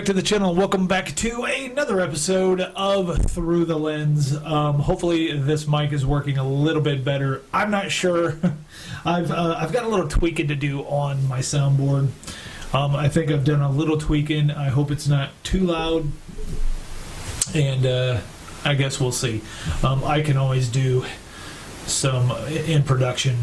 to the channel. Welcome back to another episode of Through the Lens. Hopefully this mic is working a little bit better. I'm not sure. I've got a little tweaking to do on my soundboard. I think I've done a little tweaking. I hope it's not too loud. And I guess we'll see. I can always do some in production,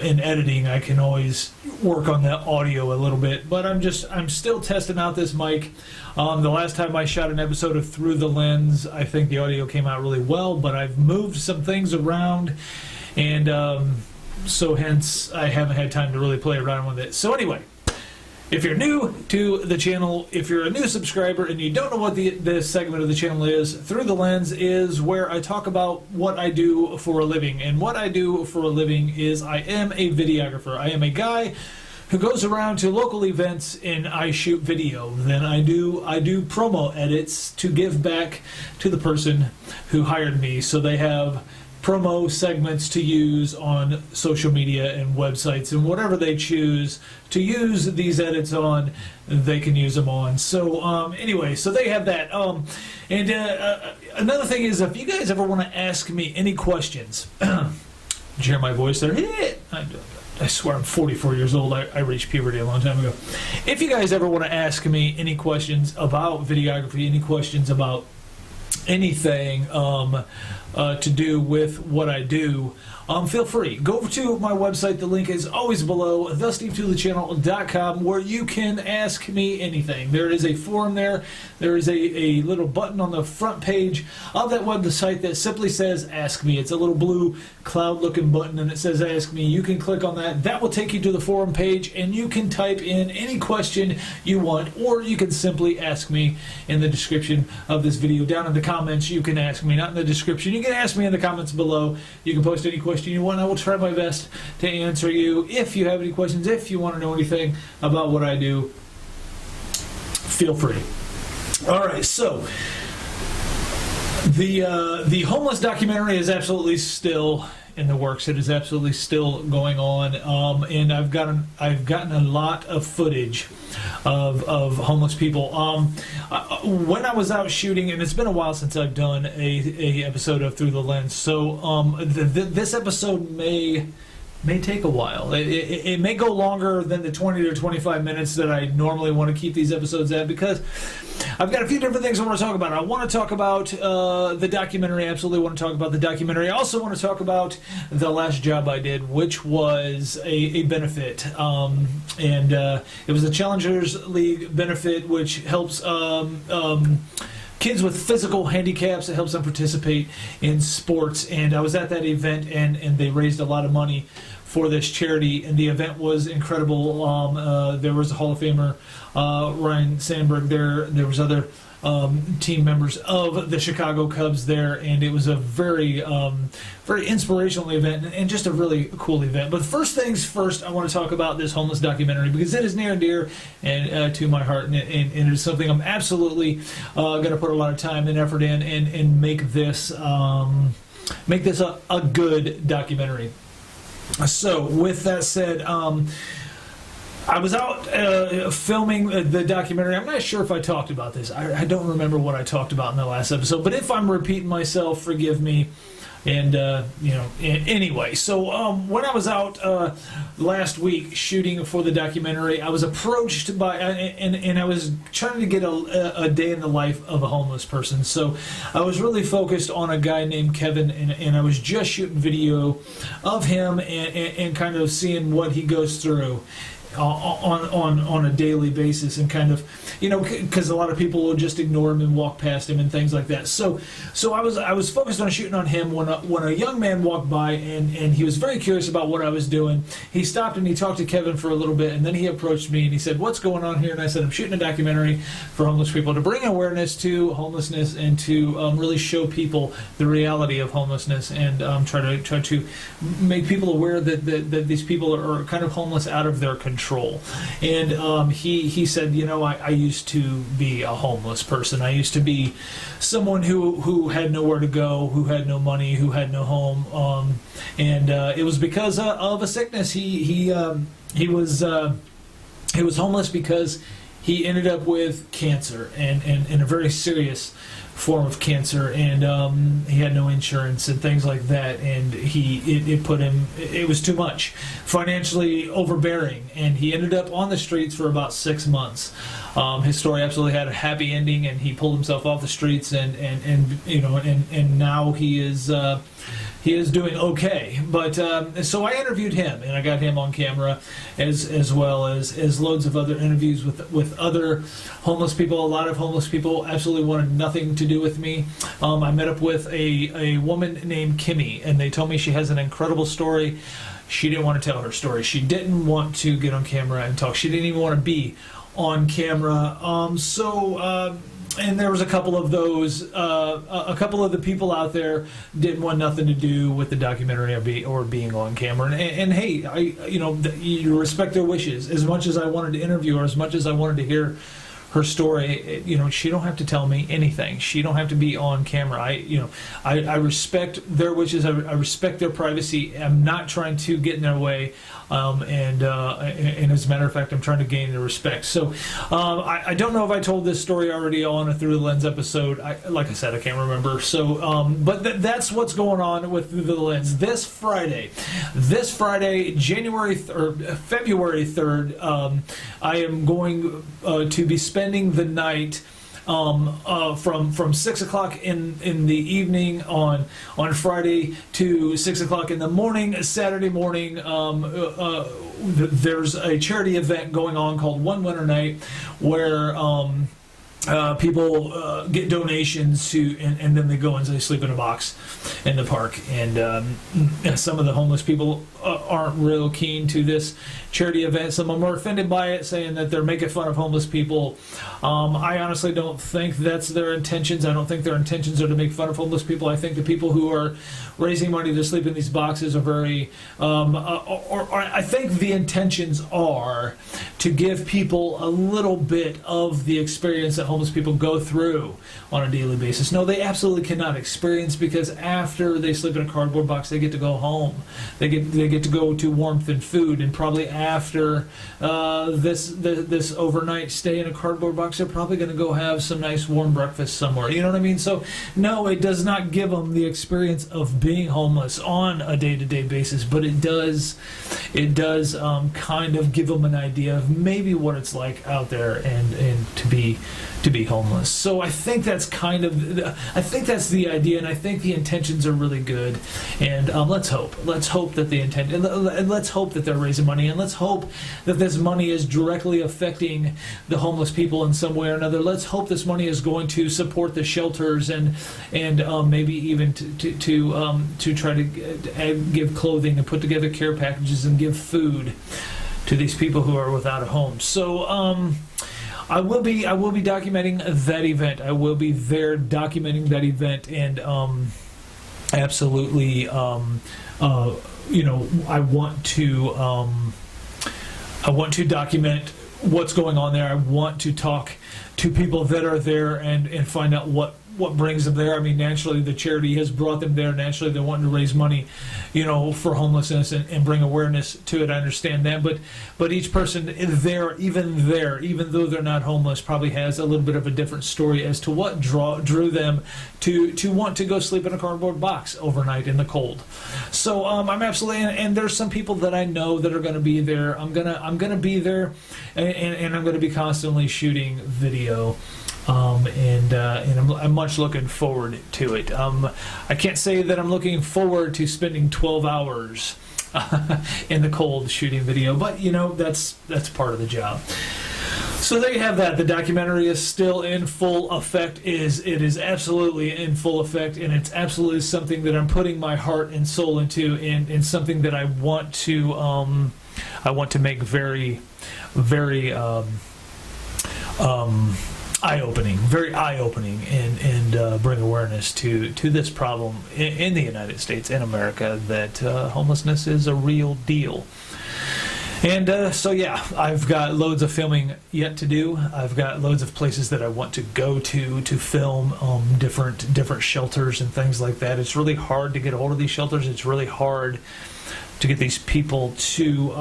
in editing. I can always work on that audio a little bit, but I'm still testing out this mic. The last time I shot an episode of Through the Lens, I think the audio came out really well, but I've moved some things around, and so hence I haven't had time to really play around with it. So anyway, if you're new to the channel, if you're a new subscriber and you don't know what this segment of the channel is, Through the Lens is where I talk about what I do for a living. And what I do for a living is I am a videographer. I am a guy who goes around to local events and I shoot video. Then I do promo edits to give back to the person who hired me, so they have promo segments to use on social media and websites, and whatever they choose to use these edits on, they can use them on. So anyway, so they have that. And another thing is, if you guys ever want to ask me any questions, did you hear my voice there? I swear I'm 44 years old. I reached puberty a long time ago. If you guys ever want to ask me any questions about videography, any questions about anything to do with what I do, feel free. Go over to my website. The link is always below, thestevetooleichannel.com, where you can ask me anything. There is a forum there. There is a little button on the front page of that website that simply says Ask Me. It's a little blue cloud-looking button, and it says Ask Me. You can click on that. That will take you to the forum page, and you can type in any question you want, or you can simply ask me in the description of this video. Down in the comments, you can ask me, not in the description. You can ask me in the comments below. You can post any question you want. I will try my best to answer you. If you have any questions, if you want to know anything about what I do, feel free. All right, so the homeless documentary is absolutely still in the works. It is absolutely still going on, and I've gotten a lot of footage of homeless people. When I was out shooting, and it's been a while since I've done a episode of Through the Lens, so this episode may take a while. It may go longer than the 20 to 25 minutes that I normally want to keep these episodes at, because I've got a few different things I want to talk about. I want to talk about the documentary. I absolutely want to talk about the documentary. I also want to talk about the last job I did, which was a benefit. And it was a Challengers League benefit, which helps kids with physical handicaps. It helps them participate in sports. And I was at that event, and they raised a lot of money for this charity, and the event was incredible. There was a Hall of Famer, Ryan Sandberg there. There was other team members of the Chicago Cubs there, and it was a very inspirational event, and just a really cool event. But first things first, I want to talk about this homeless documentary, because it is near and dear and to my heart, and it is something I'm absolutely going to put a lot of time and effort in, and make this a good documentary. So with that said, I was out filming the documentary. I'm not sure if I talked about this. I don't remember what I talked about in the last episode, but if I'm repeating myself, forgive me. And anyway, so when I was out last week shooting for the documentary, I was approached by, and I was trying to get a day in the life of a homeless person. So I was really focused on a guy named Kevin, and I was just shooting video of him and kind of seeing what he goes through on a daily basis, and kind of, because a lot of people will just ignore him and walk past him and things like that. So I was focused on shooting on him when a young man walked by, and he was very curious about what I was doing. He stopped and he talked to Kevin for a little bit, and then he approached me and he said, "What's going on here?" And I said, "I'm shooting a documentary for homeless people to bring awareness to homelessness, and to really show people the reality of homelessness, and try to make people aware that these people are kind of homeless out of their control." And he said, I used to be a homeless person. I used to be someone who had nowhere to go, who had no money, who had no home, and it was because of a sickness. He was homeless because he ended up with cancer, and a very serious form of cancer, and he had no insurance and things like that, and it was too much, financially overbearing, and he ended up on the streets for about 6 months. His story absolutely had a happy ending, and he pulled himself off the streets, and now he is doing okay. But so I interviewed him, and I got him on camera, as well as loads of other interviews with other homeless people. A lot of homeless people absolutely wanted nothing to do with me. I met up with a woman named Kimmy, and they told me she has an incredible story. She didn't want to tell her story. She didn't want to get on camera and talk. She didn't even want to be on camera. And there was a couple of those, a couple of the people out there didn't want nothing to do with the documentary or being on camera. And hey, you respect their wishes. As much as I wanted to interview her, as much as I wanted to hear her story, she don't have to tell me anything. She don't have to be on camera. I respect their wishes. I respect their privacy. I'm not trying to get in their way. And as a matter of fact, I'm trying to gain their respect. So I don't know if I told this story already on a Through the Lens episode. Like I said, I can't remember. So, but that's what's going on with Through the Lens this Friday, February 3rd. I am going to be spending the night from 6 o'clock in the evening on Friday to 6 o'clock in the morning Saturday morning. There's a charity event going on called One Winter Night, where people get donations and then they go and they sleep in a box in the park. And some of the homeless people aren't real keen to this charity event. Some of them are offended by it, saying that they're making fun of homeless people. I honestly don't think that's their intentions. I don't think their intentions are to make fun of homeless people. I think the people who are raising money to sleep in these boxes are very, or I think the intentions are to give people a little bit of the experience that homeless people go through on a daily basis. No, they absolutely cannot experience, because after they sleep in a cardboard box, they get to go home. They get to go to warmth and food, and probably after this overnight stay in a cardboard box, they're probably going to go have some nice warm breakfast somewhere. You know what I mean? So no, it does not give them the experience of being homeless on a day-to-day basis, but it does kind of give them an idea of maybe what it's like out there and to be homeless. So I think that's that's the idea, and I think the intentions are really good. And let's hope that the intent, and let's hope that they're raising money, and let's hope that this money is directly affecting the homeless people in some way or another. Let's hope this money is going to support the shelters and maybe even to try to give clothing and put together care packages and give food to these people who are without a home. So I will be documenting that event. I will be there documenting that event, and absolutely, I want to document what's going on there. I want to talk to people that are there and find out what brings them there. I mean, naturally, the charity has brought them there. Naturally, they're wanting to raise money, for homelessness and bring awareness to it. I understand that, but each person there, even though they're not homeless, probably has a little bit of a different story as to what drew them to want to go sleep in a cardboard box overnight in the cold. So I'm absolutely, and there's some people that I know that are going to be there. I'm gonna be there, and I'm going to be constantly shooting video. And I'm much looking forward to it. I can't say that I'm looking forward to spending 12 hours in the cold shooting video, but that's part of the job. So there you have that. The documentary is still in full effect. It is absolutely in full effect, and it's absolutely something that I'm putting my heart and soul into, and something that I want to make very, very very eye-opening, and bring awareness to this problem in the United States, in America, that homelessness is a real deal. And so yeah, I've got loads of filming yet to do. I've got loads of places that I want to go to film different shelters and things like that. It's really hard to get a hold of these shelters. It's really hard to get these people to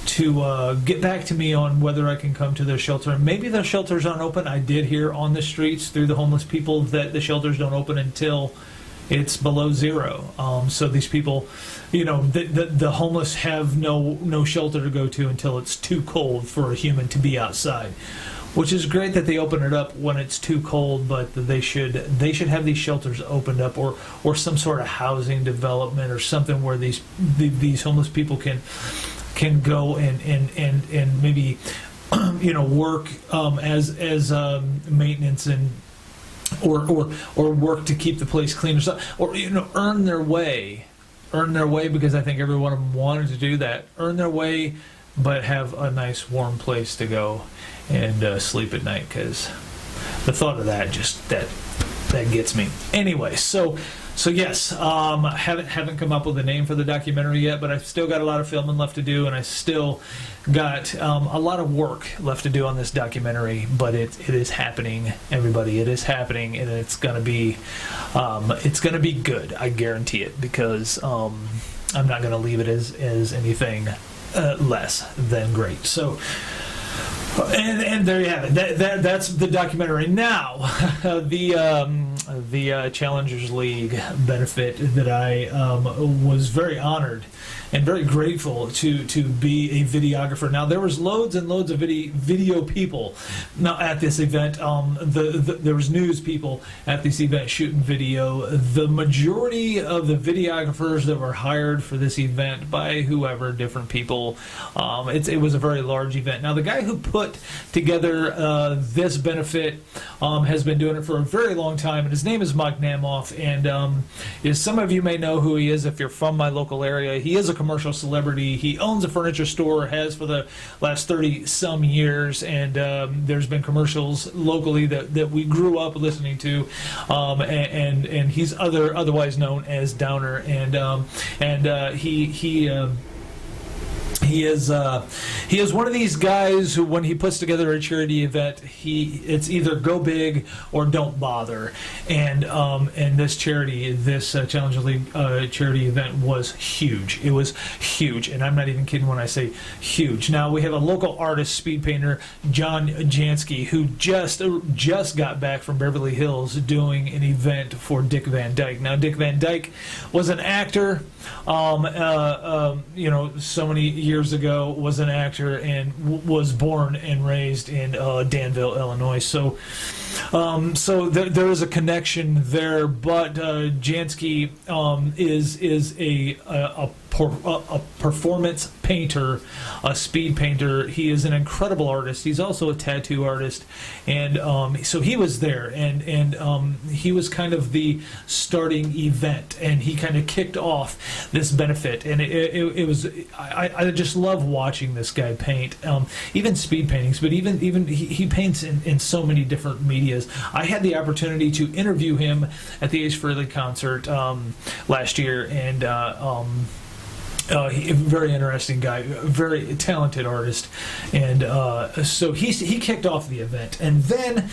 get back to me on whether I can come to their shelter. Maybe their shelters aren't open. I did hear on the streets through the homeless people that the shelters don't open until it's below zero. So these people, the homeless have no shelter to go to until it's too cold for a human to be outside. Which is great that they open it up when it's too cold, but they should have these shelters opened up, or some sort of housing development or something where these homeless people can go and maybe work as maintenance and or work to keep the place clean, or earn their way because I think every one of them wanted to do that, earn their way, but have a nice warm place to go and sleep at night, because the thought of that just that gets me. Anyway, so yes, haven't come up with a name for the documentary yet, but I've still got a lot of filming left to do, and I still got a lot of work left to do on this documentary. But it is happening, everybody. It is happening, and it's gonna be good. I guarantee it, because I'm not gonna leave it as anything less than great. So. And there you have it. That's the documentary. Now, the Challengers League benefit that I was very honored and very grateful to be a videographer. Now, there was loads and loads of video people now at this event. There was news people at this event shooting video. The majority of the videographers that were hired for this event by whoever, different people, it was a very large event. Now, the guy who put together this benefit has been doing it for a very long time, and his name is Mike Namoff, and some of you may know who he is if you're from my local area. He is a commercial celebrity. He owns a furniture store, has for the last 30-some years, and there's been commercials locally that we grew up listening to, and he's otherwise known as Downer, and he is one of these guys who, when he puts together a charity event, it's either go big or don't bother. And this Challenger League charity event was huge. It was huge, and I'm not even kidding when I say huge. Now, we have a local artist, speed painter, John Jansky, who just got back from Beverly Hills doing an event for Dick Van Dyke. Now, Dick Van Dyke was an actor, so many years ago, was an actor and was born and raised in Danville, Illinois. So there is a connection there, but Jansky is a performance painter, a speed painter. He is an incredible artist. He's also a tattoo artist, and so he was there, and he was kind of the starting event, and he kind of kicked off this benefit, and it was I just love watching this guy paint, even speed paintings, but even he paints in so many different medias. I had the opportunity to interview him at the Ace Frehley concert last year, and very interesting guy, very talented artist, and so he kicked off the event, and then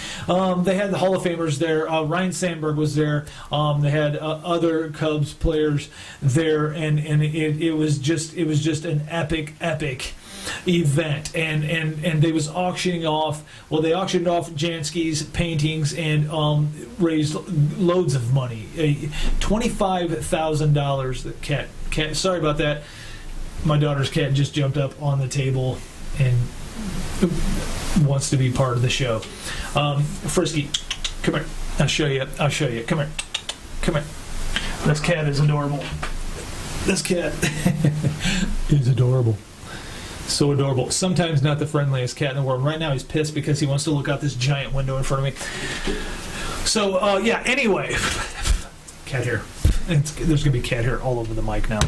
they had the Hall of Famers there. Ryan Sandberg was there. They had other Cubs players there, and it was just an epic event, and they was auctioning off. Well, they auctioned off Jansky's paintings and raised loads of money, $25,000. The cat. Sorry about that. My daughter's cat just jumped up on the table and wants to be part of the show. Frisky, come here. I'll show you. Come here. This cat is adorable. This cat is adorable. So adorable. Sometimes not the friendliest cat in the world. Right now he's pissed because he wants to look out this giant window in front of me. So, anyway. Cat hair. There's going to be cat hair all over the mic now.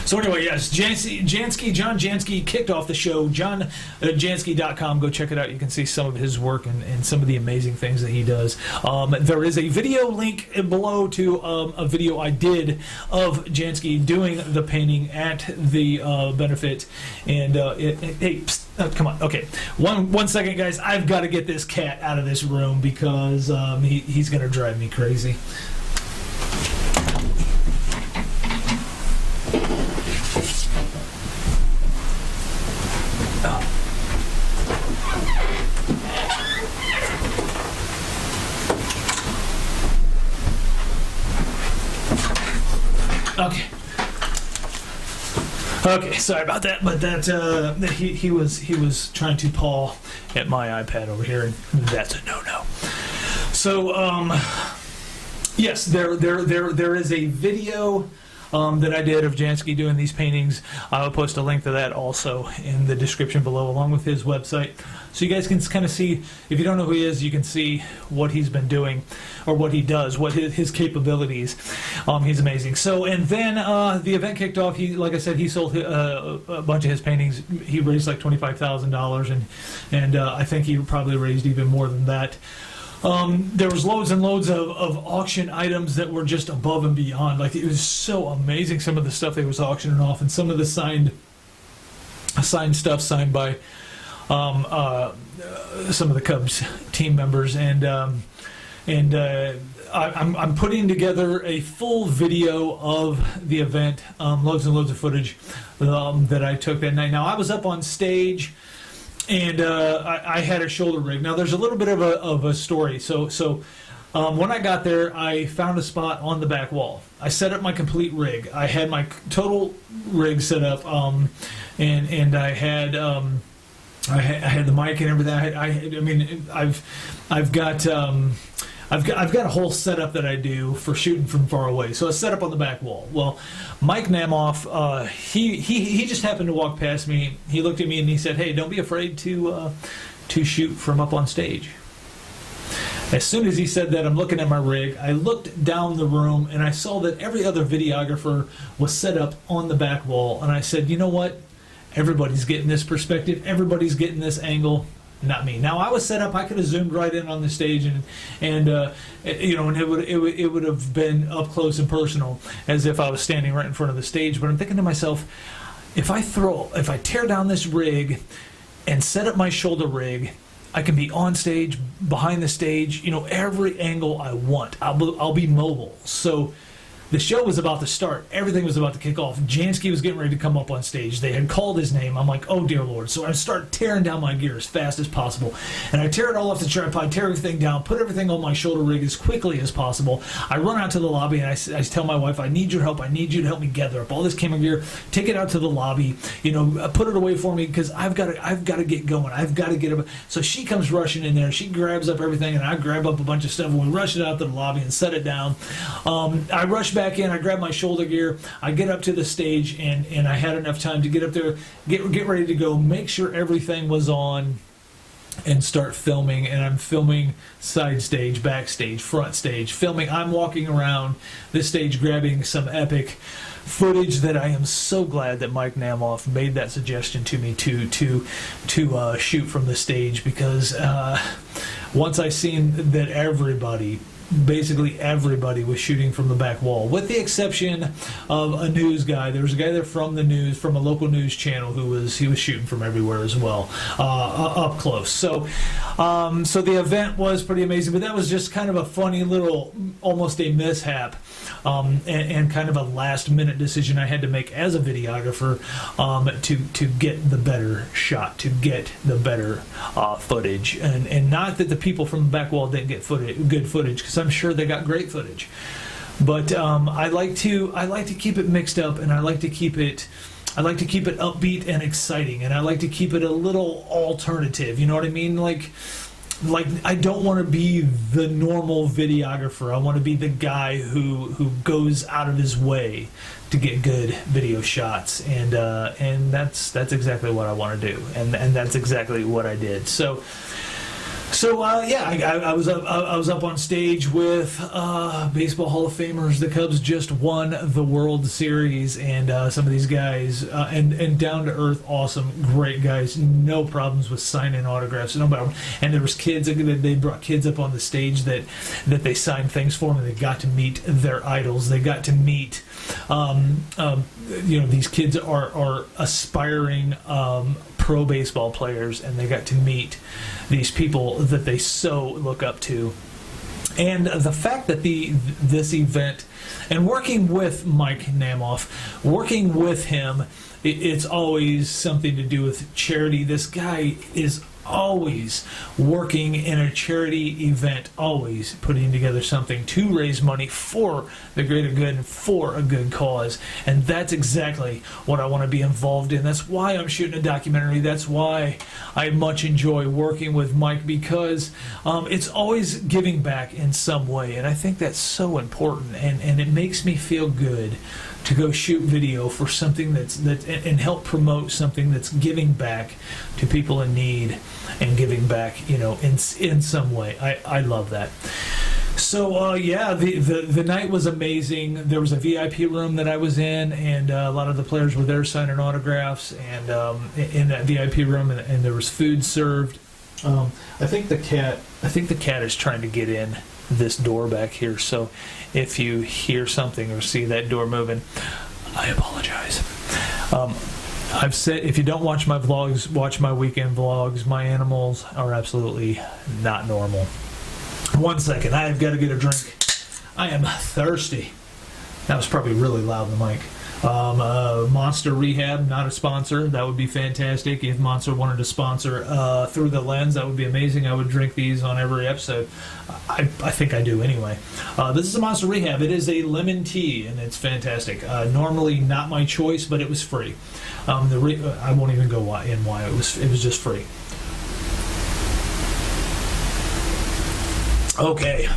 So anyway, yes, John Jansky kicked off the show. JohnJansky.com. Go check it out. You can see some of his work and some of the amazing things that he does. There is a video link below to a video I did of Jansky doing the painting at the benefit. And hey, psst, come on. Okay, one second, guys. I've got to get this cat out of this room because he's going to drive me crazy. Okay. Okay, sorry about that, but he was trying to paw at my iPad over here, and that's a no-no. So yes, there is a video that I did of Jansky doing these paintings. I'll post a link to that also in the description below, along with his website, so you guys can kind of see. If you don't know who he is, you can see what he's been doing, or what he does, what his capabilities. He's amazing. So, and then the event kicked off. Like I said, he sold a bunch of his paintings. He raised like $25,000, and I think he probably raised even more than that. There was loads and loads of auction items that were just above and beyond. Like, it was so amazing, some of the stuff they was auctioning off, and some of the signed stuff signed by some of the Cubs team members, and I'm putting together a full video of the event, loads and loads of footage that I took that night. Now, I was up on stage, and I had a shoulder rig. Now, there's a little bit of a story. So when I got there, I found a spot on the back wall. I set up my complete rig. I had my total rig set up, and I had the mic and everything. I mean, I've got a whole setup that I do for shooting from far away. So it's set up on the back wall. Well, Mike Namoff, he just happened to walk past me. He looked at me and he said, "Hey, don't be afraid to shoot from up on stage." As soon as he said that, I'm looking at my rig. I looked down the room and I saw that every other videographer was set up on the back wall. And I said, you know what? Everybody's getting this perspective. Everybody's getting this angle. Not me. Now, I was set up. I could have zoomed right in on the stage, and it would have been up close and personal, as if I was standing right in front of the stage. But I'm thinking to myself, if I tear down this rig and set up my shoulder rig, I can be on stage, behind the stage, every angle I want. I'll be mobile. So the show was about to start. Everything was about to kick off. Jansky was getting ready to come up on stage. They had called his name. I'm like, oh, dear Lord. So I start tearing down my gear as fast as possible. And I tear it all off the tripod, tear everything down, put everything on my shoulder rig as quickly as possible. I run out to the lobby, and I tell my wife, I need your help. I need you to help me gather up all this camera gear, take it out to the lobby, put it away for me, because I've got to get going. I've got to get up. So she comes rushing in there. She grabs up everything, and I grab up a bunch of stuff, and we rush it out to the lobby and set it down. I rush back in. I grab my shoulder gear. I get up to the stage, and I had enough time to get up there, get ready to go, make sure everything was on, and start filming. And I'm filming side stage, backstage, front stage, filming. I'm walking around this stage grabbing some epic footage that I am so glad that Mike Namoff made that suggestion to me to shoot from the stage, because once I seen that basically everybody was shooting from the back wall, with the exception of a news guy. There was a guy there from a local news channel he was shooting from everywhere as well, up close. So the event was pretty amazing, but that was just kind of a funny little, almost a mishap, and kind of a last minute decision I had to make as a videographer, to get the better shot, to get the better footage, and not that the people from the back wall didn't get good footage, because I'm sure they got great footage, but I like to keep it mixed up, and I like to keep it upbeat and exciting, and I like to keep it a little alternative. You know what I mean? Like I don't want to be the normal videographer. I want to be the guy who goes out of his way to get good video shots, and that's exactly what I want to do, and that's exactly what I did. So I was up on stage with Baseball Hall of Famers. The Cubs just won the World Series, and some of these guys, and down to earth, awesome, great guys, no problems with signing autographs. And there was kids. They brought kids up on the stage that they signed things for them, and they got to meet their idols. They got to meet, these kids are aspiring pro baseball players, and they got to meet these people that they so look up to. And the fact that this event, and working with Mike Namoff, working with him, it's always something to do with charity. This guy is always working in a charity event, always putting together something to raise money for the greater good and for a good cause. And that's exactly what I want to be involved in. That's why I'm shooting a documentary. That's why I much enjoy working with Mike, because it's always giving back in some way. And I think that's so important. And it makes me feel good to go shoot video for something that's and help promote something that's giving back to people in need and giving back, in some way. I love that. So yeah, the night was amazing. There was a VIP room that I was in, and a lot of the players were there signing autographs, and in that VIP room, and there was food served. I think the cat is trying to get in this door back here, so if you hear something or see that door moving, I apologize. I've said, if you don't watch my vlogs, watch my weekend vlogs. My animals are absolutely not normal. 1 second, I have got to get a drink. I am thirsty. That was probably really loud in the mic. Monster Rehab, not a sponsor. That would be fantastic. If Monster wanted to sponsor Through the Lens, that would be amazing. I would drink these on every episode. I think I do anyway. This is a Monster Rehab. It is a lemon tea, and it's fantastic. Normally not my choice, but it was free. I won't even go in why. It was just free. Okay.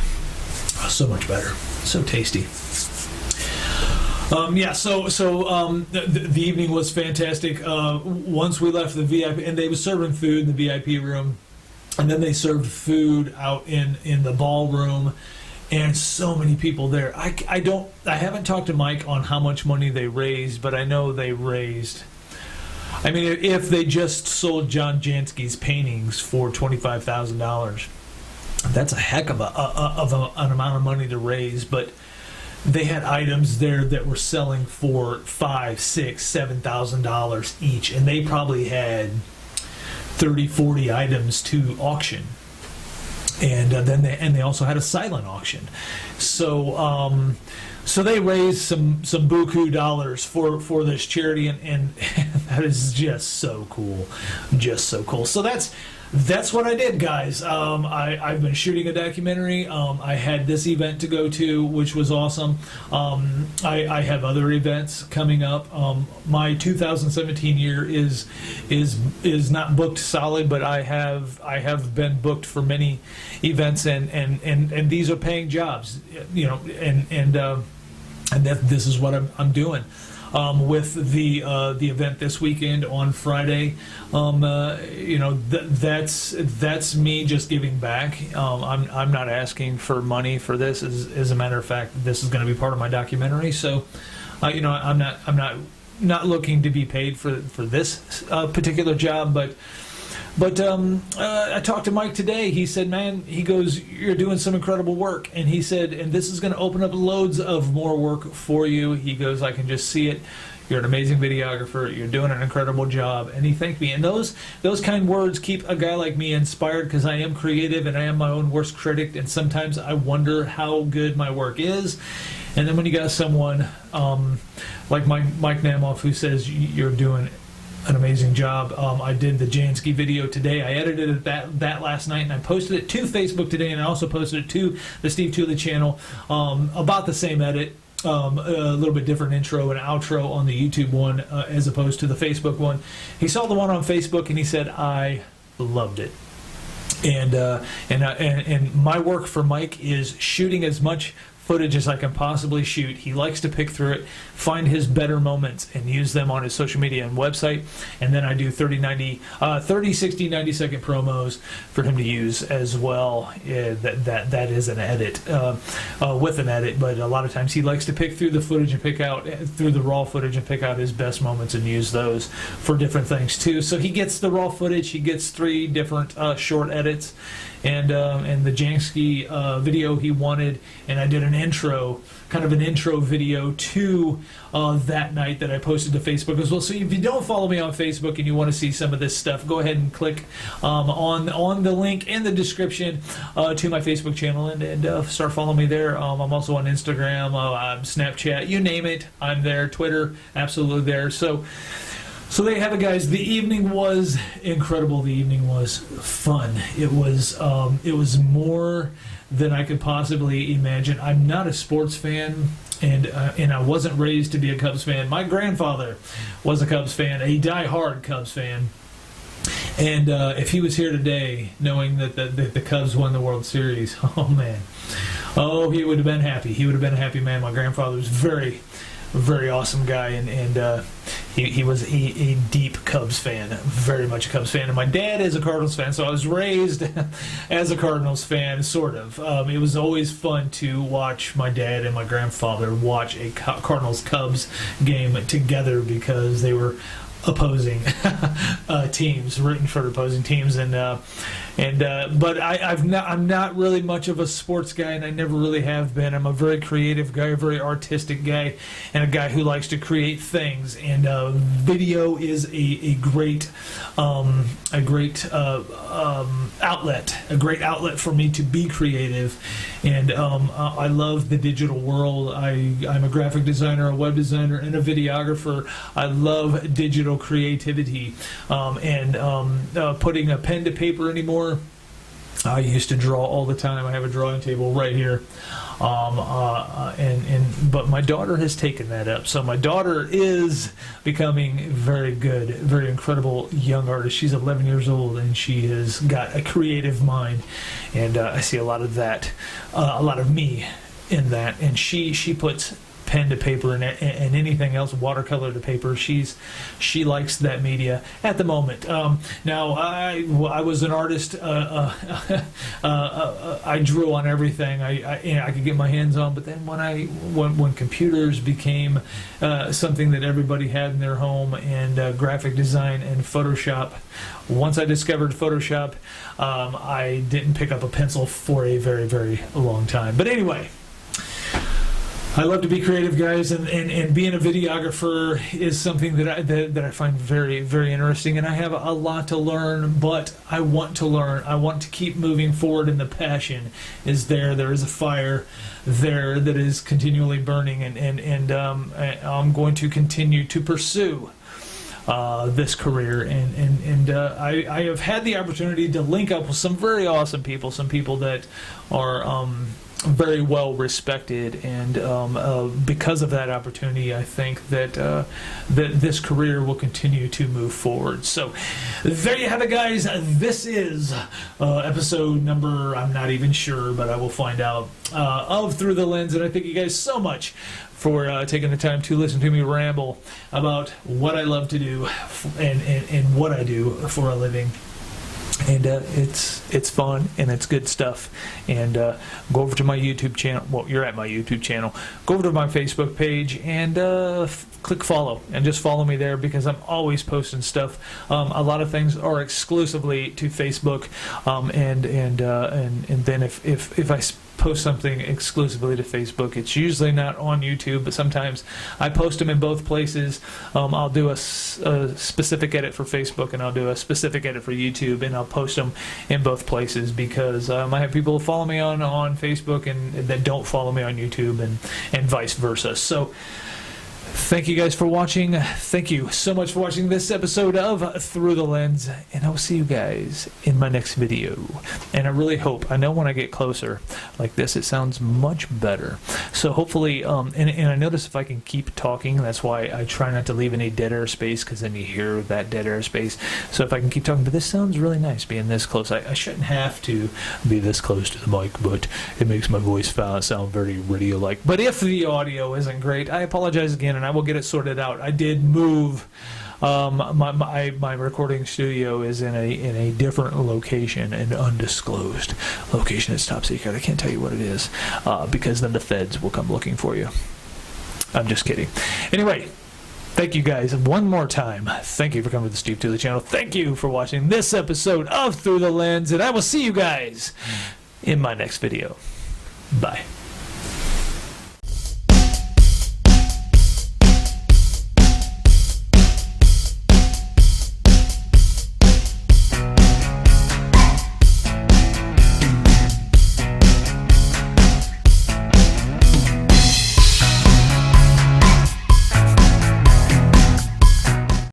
So much better. So tasty. The evening was fantastic. Once we left the VIP, and they were serving food in the VIP room, and then they served food out in the ballroom, and so many people there. I haven't talked to Mike on how much money they raised, but I know they raised. I mean, if they just sold John Jansky's paintings for $25,000, that's a heck of an amount of money to raise, but they had items there that were selling for $5,000, $6,000, $7,000 each, and they probably had 30, 40 items to auction. And then they also had a silent auction. So they raised some buku dollars for this charity, and that is just so cool, So that's what I did, guys. I've been shooting a documentary. I had this event to go to, which was awesome. I have other events coming up. My 2017 year is not booked solid, but I have been booked for many events, and these are paying jobs, and that this is what I'm doing. With the event this weekend on Friday, that's me just giving back. I'm not asking for money for this. As a matter of fact, this is going to be part of my documentary. So, I'm not looking to be paid for this particular job, but I talked to Mike today. He said, man, he goes, you're doing some incredible work. And he said, and this is going to open up loads of more work for you. He goes, I can just see it. You're an amazing videographer. You're doing an incredible job. And he thanked me. And those kind words keep a guy like me inspired, because I am creative and I am my own worst critic. And sometimes I wonder how good my work is. And then when you got someone like Mike Namoff, who says you're doing an amazing job. I did the Jansky video today. I edited that last night, and I posted it to Facebook today, and I also posted it to the Steve Tooley channel. About the same edit, a little bit different intro and outro on the YouTube one as opposed to the Facebook one. He saw the one on Facebook, and he said, I loved it. And my work for Mike is shooting as much footage as I can possibly shoot. He likes to pick through it, find his better moments, and use them on his social media and website. And then I do 30, 60, 90-second promos for him to use as well. That is an edit, with an edit. But a lot of times he likes to pick through the footage and through the raw footage and pick out his best moments and use those for different things too. So he gets the raw footage. He gets 3 different short edits. And the Jansky video he wanted, and I did an intro video to that night that I posted to Facebook as well. So if you don't follow me on Facebook and you want to see some of this stuff, go ahead and click on the link in the description to my Facebook channel and start following me there. I'm also on Instagram, Snapchat, you name it, I'm there. Twitter, absolutely there. So So there you have it, guys. The evening was incredible. The evening was fun. It was more than I could possibly imagine. I'm not a sports fan, and I wasn't raised to be a Cubs fan. My grandfather was a Cubs fan, a die-hard Cubs fan. And if he was here today, knowing that the Cubs won the World Series, oh man, oh, he would have been happy. He would have been a happy man. My grandfather was very awesome guy, and he was a deep Cubs fan, very much a Cubs fan. And my dad is a Cardinals fan, so I was raised as a Cardinals fan, sort of. It was always fun to watch my dad and my grandfather watch a Cardinals-Cubs game together because they were opposing teams, rooting for opposing teams, but I'm not really much of a sports guy, and I never really have been. I'm a very creative guy, a very artistic guy, and a guy who likes to create things. And video is a great outlet for me to be creative. And I love the digital world. I'm a graphic designer, a web designer, and a videographer. I love digital creativity, and putting a pen to paper anymore. I used to draw all the time. I have a drawing table right here, but my daughter has taken that up. So my daughter is becoming very good, very incredible young artist. She's 11 years old, and she has got a creative mind, and I see a lot of that, a lot of me in that. And she puts pen to paper and anything else, watercolor to paper. She likes that media at the moment. Now I was an artist. I drew on everything I could get my hands on. But then when computers became something that everybody had in their home, and graphic design and Photoshop. Once I discovered Photoshop, I didn't pick up a pencil for a very, very long time. But anyway, I love to be creative, guys, and being a videographer is something that I find very, very interesting, and I have a lot to learn, but I want to learn. I want to keep moving forward, and the passion is there. There is a fire there that is continually burning, and I'm going to continue to pursue this career, and I have had the opportunity to link up with some very awesome people, some people that are very well respected, and because of that opportunity, I think that that this career will continue to move forward. So there you have it, guys. This is episode number, I'm not even sure, but I will find out, of Through the Lens, and I thank you guys so much for taking the time to listen to me ramble about what I love to do and what I do for a living. And it's fun, and it's good stuff. And go over to my YouTube channel. Well, you're at my YouTube channel. Go over to my Facebook page and click follow, and just follow me there, because I'm always posting stuff. A lot of things are exclusively to Facebook, and then if I post something exclusively to Facebook, it's usually not on YouTube, but sometimes I post them in both places. I'll do a specific edit for Facebook, and I'll do a specific edit for YouTube, and I'll post them in both places, because I have people who follow me on Facebook and that don't follow me on YouTube, and vice versa. So thank you guys for watching. Thank you so much for watching this episode of Through the Lens, and I will see you guys in my next video. And I really hope, I know when I get closer like this, it sounds much better. So hopefully, and I notice if I can keep talking, that's why I try not to leave any dead air space, because then you hear that dead air space. So if I can keep talking, but this sounds really nice being this close. I shouldn't have to be this close to the mic, but it makes my voice sound very radio-like. But if the audio isn't great, I apologize again, and I will get it sorted out. I did move. My recording studio is in a different location, an undisclosed location. It's top secret. I can't tell you what it is, because then the feds will come looking for you. I'm just kidding. Anyway, thank you guys one more time. Thank you for coming to the Steve Tooley channel. Thank you for watching this episode of Through the Lens, and I will see you guys in my next video. Bye.